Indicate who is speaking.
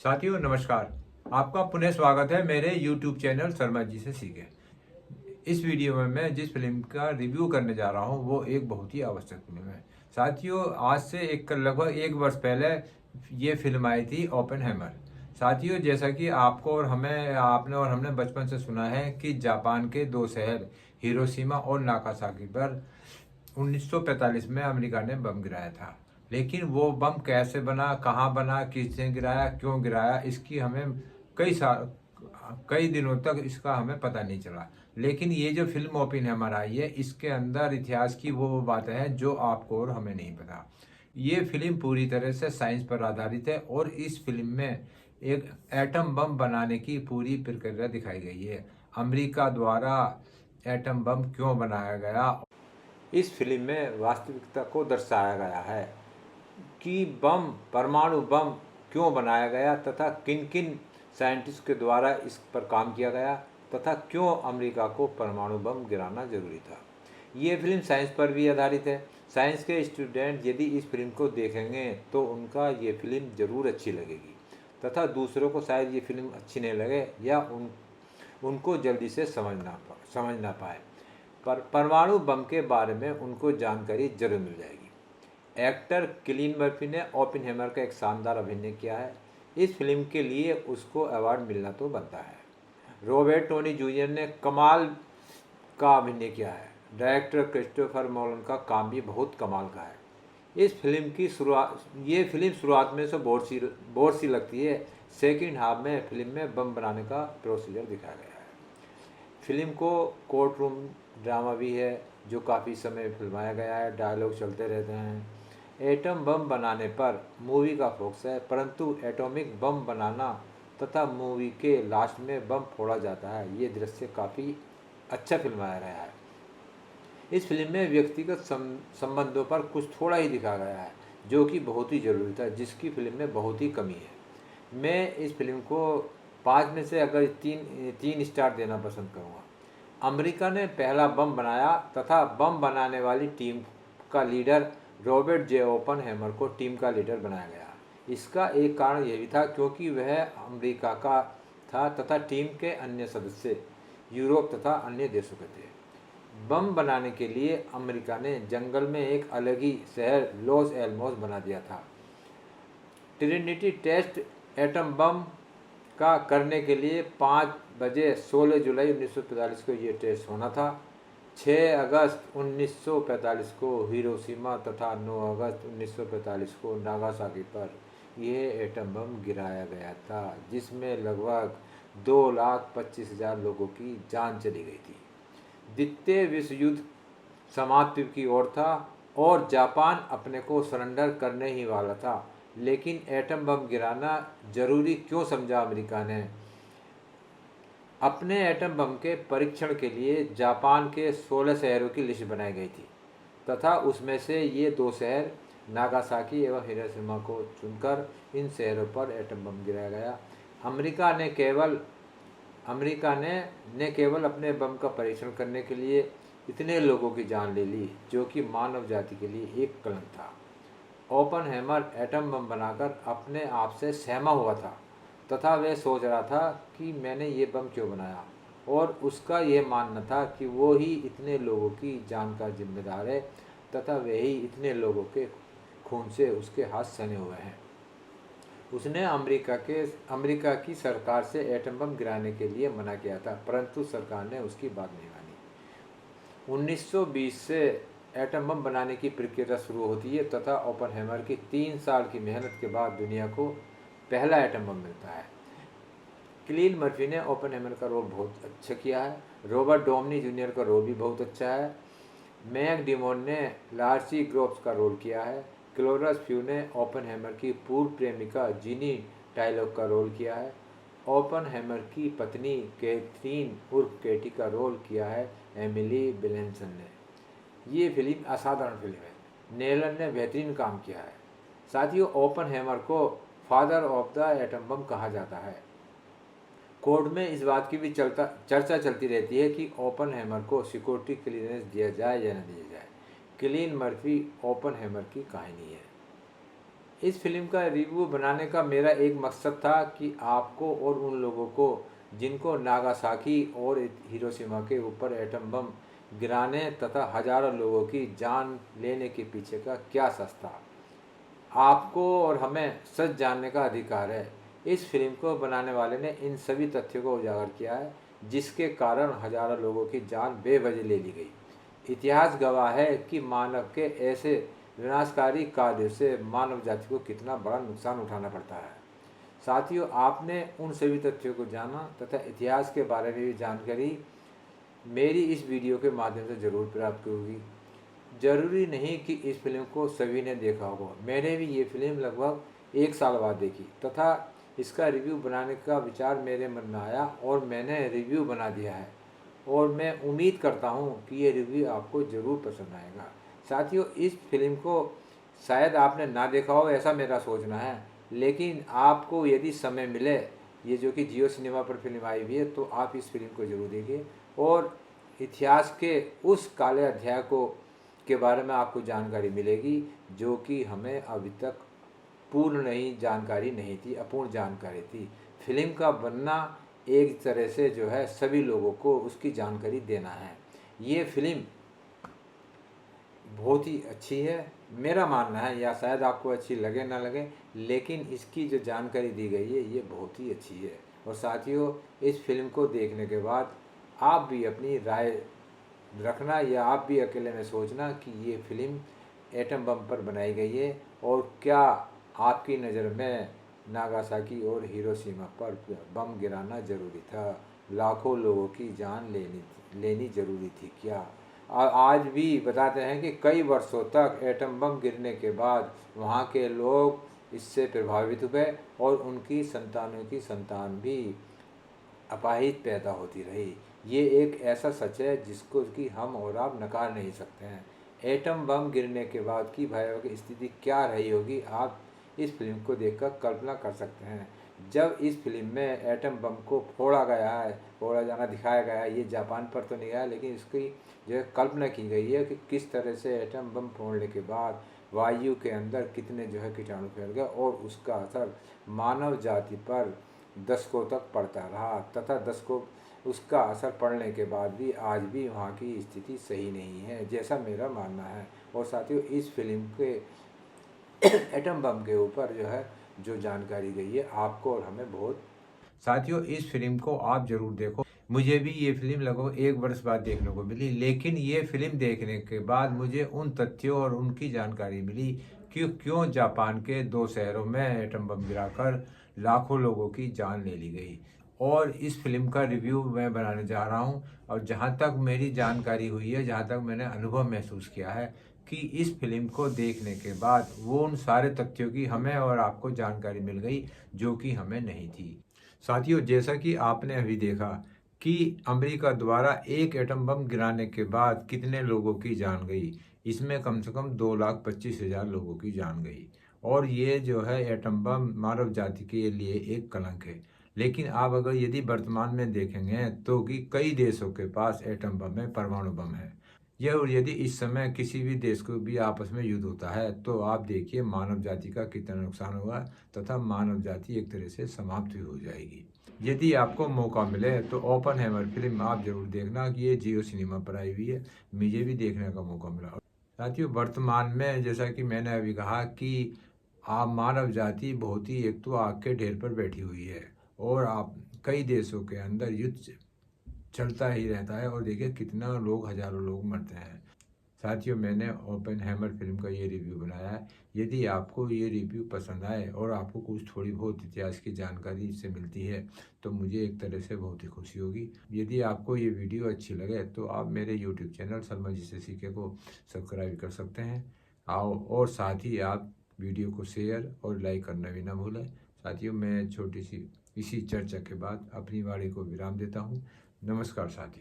Speaker 1: साथियों नमस्कार। आपका पुनः स्वागत है मेरे YouTube चैनल शर्मा जी से सीखे। इस वीडियो में मैं जिस फिल्म का रिव्यू करने जा रहा हूं वो एक बहुत ही आवश्यक फिल्म है। साथियों आज से लगभग एक वर्ष पहले ये फिल्म आई थी ओपेनहाइमर। साथियों जैसा कि आपने और हमने बचपन से सुना है कि जापान के दो शहर हिरोशिमा और नागासाकी पर 1945 में अमेरिका ने बम गिराया था। लेकिन वो बम कैसे बना, कहाँ बना, किसने गिराया, क्यों गिराया, इसकी हमें कई साल कई दिनों तक इसका हमें पता नहीं चला। लेकिन ये जो फिल्म ओपेनहाइमर आई है इसके अंदर इतिहास की वो बातें हैं जो आपको और हमें नहीं पता। ये फिल्म पूरी तरह से साइंस पर आधारित है और इस फिल्म में एक एटम बम बनाने की पूरी प्रक्रिया दिखाई गई है। अमेरिका द्वारा एटम बम क्यों बनाया गया, इस फिल्म में वास्तविकता को दर्शाया गया है कि परमाणु बम क्यों बनाया गया तथा किन किन साइंटिस्ट के द्वारा इस पर काम किया गया तथा क्यों अमेरिका को परमाणु बम गिराना जरूरी था। ये फिल्म साइंस पर भी आधारित है। साइंस के स्टूडेंट यदि इस फिल्म को देखेंगे तो उनका ये फिल्म ज़रूर अच्छी लगेगी तथा दूसरों को शायद ये फिल्म अच्छी नहीं लगे या उनको जल्दी से समझ ना पाए, पर परमाणु बम के बारे में उनको जानकारी जरूर मिल जाएगी। एक्टर किलियन मर्फी ने ओपेनहाइमर का एक शानदार अभिनय किया है। इस फिल्म के लिए उसको अवार्ड मिलना तो बनता है। रॉबर्ट डॉनी जूनियर ने कमाल का अभिनय किया है। डायरेक्टर क्रिस्टोफर नोलन का काम भी बहुत कमाल का है। ये फिल्म शुरुआत में से बोर सी लगती है। सेकंड हाफ में फिल्म में बम बनाने का प्रोसीजर दिखाया गया है। फिल्म को कोर्ट रूम ड्रामा भी है जो काफ़ी समय फिल्माया गया है। डायलॉग चलते रहते हैं। एटम बम बनाने पर मूवी का फोकस है, परंतु एटॉमिक बम बनाना तथा मूवी के लास्ट में बम फोड़ा जाता है, ये दृश्य काफ़ी अच्छा फिल्माया गया है। इस फिल्म में व्यक्तिगत संबंधों पर कुछ थोड़ा ही दिखाया गया है जो कि बहुत ही ज़रूरी था, जिसकी फिल्म में बहुत ही कमी है। मैं इस फिल्म को 5 में से अगर तीन स्टार देना पसंद करूँगा। अमेरिका ने पहला बम बनाया तथा बम बनाने वाली टीम का लीडर रॉबर्ट जे ओपेनहाइमर को टीम का लीडर बनाया गया। इसका एक कारण यह भी था क्योंकि वह अमेरिका का था तथा टीम के अन्य सदस्य यूरोप तथा अन्य देशों के थे। बम बनाने के लिए अमेरिका ने जंगल में एक अलग ही शहर लॉस एलमोस बना दिया था। ट्रिनिटी टेस्ट एटम बम का करने के लिए 5 बजे 16 जुलाई 1945 को ये टेस्ट होना था। 6 अगस्त 1945 को हिरोशिमा तथा 9 अगस्त 1945 को नागासाकी पर यह एटम बम गिराया गया था, जिसमें लगभग 2,25,000 लोगों की जान चली गई थी। द्वितीय विश्व युद्ध समाप्ति की ओर था और जापान अपने को सरेंडर करने ही वाला था। लेकिन एटम बम गिराना जरूरी क्यों समझा अमेरिका ने? अपने एटम बम के परीक्षण के लिए जापान के 16 शहरों की लिस्ट बनाई गई थी तथा उसमें से ये 2 शहर नागासाकी एवं हिरोशिमा को चुनकर इन शहरों पर एटम बम गिराया गया। अमेरिका ने केवल अपने बम का परीक्षण करने के लिए इतने लोगों की जान ले ली, जो कि मानव जाति के लिए एक कलंक था। ओपेनहाइमर एटम बम बनाकर अपने आप से सहमा हुआ था तथा वह सोच रहा था कि मैंने ये बम क्यों बनाया, और उसका यह मानना था कि वो ही इतने लोगों की जान का जिम्मेदार है तथा वही इतने लोगों के खून से उसके हाथ सने हुए हैं। उसने अमेरिका की सरकार से एटम बम गिराने के लिए मना किया था, परंतु सरकार ने उसकी बात नहीं मानी। 1920 से एटम बम बनाने की प्रक्रिया शुरू होती है तथा ओपेनहाइमर की 3 साल की मेहनत के बाद दुनिया को पहला एटम बम मिलता है। किलियन मर्फी ने ओपेनहाइमर का रोल बहुत अच्छा किया है। रॉबर्ट डॉनी जूनियर का रोल भी बहुत अच्छा है। मैट डेमन ने लार्सी ग्रोव्स का रोल किया है। क्लोरस फ्यू ने ओपेनहाइमर की पूर्व प्रेमिका जीनी टायलॉग का रोल किया है। ओपेनहाइमर की पत्नी कैथरीन उर्फ केटी का रोल किया है एमिली ब्लेंसन ने। ये फिल्म असाधारण फिल्म है। नेलन ने बेहतरीन काम किया है। साथियों ओपेनहाइमर को father of the atom bomb कहा जाता है। कोर्ट में इस बात की भी चर्चा चलती रहती है कि ओपेनहाइमर को सिक्योरिटी क्लियरेंस दिया जाए या न दिया जाए। किलियन मर्फी ओपेनहाइमर की कहानी है। इस फिल्म का रिव्यू बनाने का मेरा एक मकसद था कि आपको और उन लोगों को जिनको नागासाकी और हिरोशिमा के ऊपर एटम बम गिराने तथा हजारों लोगों की जान लेने के पीछे का क्या सच था, आपको और हमें सच जानने का अधिकार है। इस फिल्म को बनाने वाले ने इन सभी तथ्यों को उजागर किया है जिसके कारण हजारों लोगों की जान बेवजह ले ली गई। इतिहास गवाह है कि मानव के ऐसे विनाशकारी कार्यों से मानव जाति को कितना बड़ा नुकसान उठाना पड़ता है। साथियों, आपने उन सभी तथ्यों को जाना तथा इतिहास के बारे में भी जानकारी मेरी इस वीडियो के माध्यम से जरूर प्राप्त होगी। जरूरी नहीं कि इस फिल्म को सभी ने देखा होगा। मैंने भी ये फिल्म लगभग 1 साल बाद देखी तथा इसका रिव्यू बनाने का विचार मेरे मन में आया और मैंने रिव्यू बना दिया है और मैं उम्मीद करता हूँ कि ये रिव्यू आपको ज़रूर पसंद आएगा। साथियों, इस फिल्म को शायद आपने ना देखा हो ऐसा मेरा सोचना है, लेकिन आपको यदि समय मिले, ये जो कि जियो सिनेमा पर फिल्म आई हुई है, तो आप इस फिल्म को ज़रूर देखिए और इतिहास के उस काले अध्याय को के बारे में आपको जानकारी मिलेगी जो कि हमें अभी तक पूर्ण नहीं जानकारी नहीं थी, अपूर्ण जानकारी थी। फिल्म का बनना एक तरह से जो है सभी लोगों को उसकी जानकारी देना है। ये फिल्म बहुत ही अच्छी है, मेरा मानना है, या शायद आपको अच्छी लगे ना लगे, लेकिन इसकी जो जानकारी दी गई है ये बहुत ही अच्छी है। और साथियों, इस फिल्म को देखने के बाद आप भी अपनी राय रखना या आप भी अकेले में सोचना कि ये फिल्म एटम बम पर बनाई गई है और क्या आपकी नज़र में नागासाकी और हिरोशिमा पर बम गिराना ज़रूरी था, लाखों लोगों की जान लेनी ज़रूरी थी क्या। आज भी बताते हैं कि कई वर्षों तक एटम बम गिरने के बाद वहाँ के लोग इससे प्रभावित हुए और उनकी संतानों की संतान भी अपाहिज पैदा होती रही। ये एक ऐसा सच है जिसको कि हम और आप नकार नहीं सकते हैं। एटम बम गिरने के बाद की भयावह स्थिति क्या रही होगी, आप इस फिल्म को देखकर कल्पना कर सकते हैं। जब इस फिल्म में एटम बम को फोड़ा गया है, फोड़ा जाना दिखाया गया है, ये जापान पर तो नहीं आया, लेकिन इसकी जो है कल्पना की गई है कि किस तरह से एटम बम फोड़ने के बाद वायु के अंदर कितने जो है कीटाणु फैल गए और उसका असर मानव जाति पर दशकों तक पड़ता रहा तथा दशकों उसका असर पड़ने के बाद भी आज भी वहाँ की स्थिति सही नहीं है, जैसा मेरा मानना है। और साथियों, इस फिल्म के एटम बम के ऊपर जो है जो जानकारी गई है आपको और हमें बहुत। साथियों, इस फिल्म को आप जरूर देखो। मुझे भी ये फिल्म लगभग 1 वर्ष बाद देखने को मिली, लेकिन ये फिल्म देखने के बाद मुझे उन तथ्यों और उनकी जानकारी मिली कि क्यों जापान के 2 शहरों में एटम बम गिराकर लाखों लोगों की जान ले ली गई। और इस फिल्म का रिव्यू मैं बनाने जा रहा हूँ और जहाँ तक मेरी जानकारी हुई है, जहाँ तक मैंने अनुभव महसूस किया है कि इस फिल्म को देखने के बाद वो उन सारे तथ्यों की हमें और आपको जानकारी मिल गई जो कि हमें नहीं थी। साथियों, जैसा कि आपने अभी देखा कि अमेरिका द्वारा एक एटम बम गिराने के बाद कितने लोगों की जान गई, इसमें कम से कम 2,25,000 लोगों की जान गई। और ये जो है एटम बम मानव जाति के लिए एक कलंक है। लेकिन आप अगर यदि वर्तमान में देखेंगे तो कि कई देशों के पास एटम बम है, परमाणु बम है। यह और यदि इस समय किसी भी देश को भी आपस में युद्ध होता है तो आप देखिए मानव जाति का कितना नुकसान होगा तथा मानव जाति एक तरह से समाप्त हो जाएगी। यदि आपको मौका मिले तो ओपनहेमर फिल्म आप जरूर देखना कि ये जियो सिनेमा पर आई हुई है, मुझे भी देखने का मौका मिला। साथियों, वर्तमान में जैसा कि मैंने अभी कहा कि आप मानव जाति बहुत ही एक तो आग के ढेर पर बैठी हुई है और आप कई देशों के अंदर युद्ध चलता ही रहता है और देखिए कितना लोग, हजारों लोग मरते हैं। साथियों, मैंने ओपनहेमर फिल्म का ये रिव्यू बनाया है। यदि आपको ये रिव्यू पसंद आए और आपको कुछ थोड़ी बहुत इतिहास की जानकारी इससे मिलती है तो मुझे एक तरह से बहुत ही खुशी होगी। यदि आपको ये वीडियो अच्छी लगे तो आप मेरे यूट्यूब चैनल शर्मा जी से सीखे को सब्सक्राइब कर सकते हैं। आओ, और साथ ही आप वीडियो को शेयर और लाइक करना भी ना भूलें। साथियों, मैं छोटी सी इसी चर्चा के बाद अपनी वाणी को विराम देता हूँ। नमस्कार साथियों।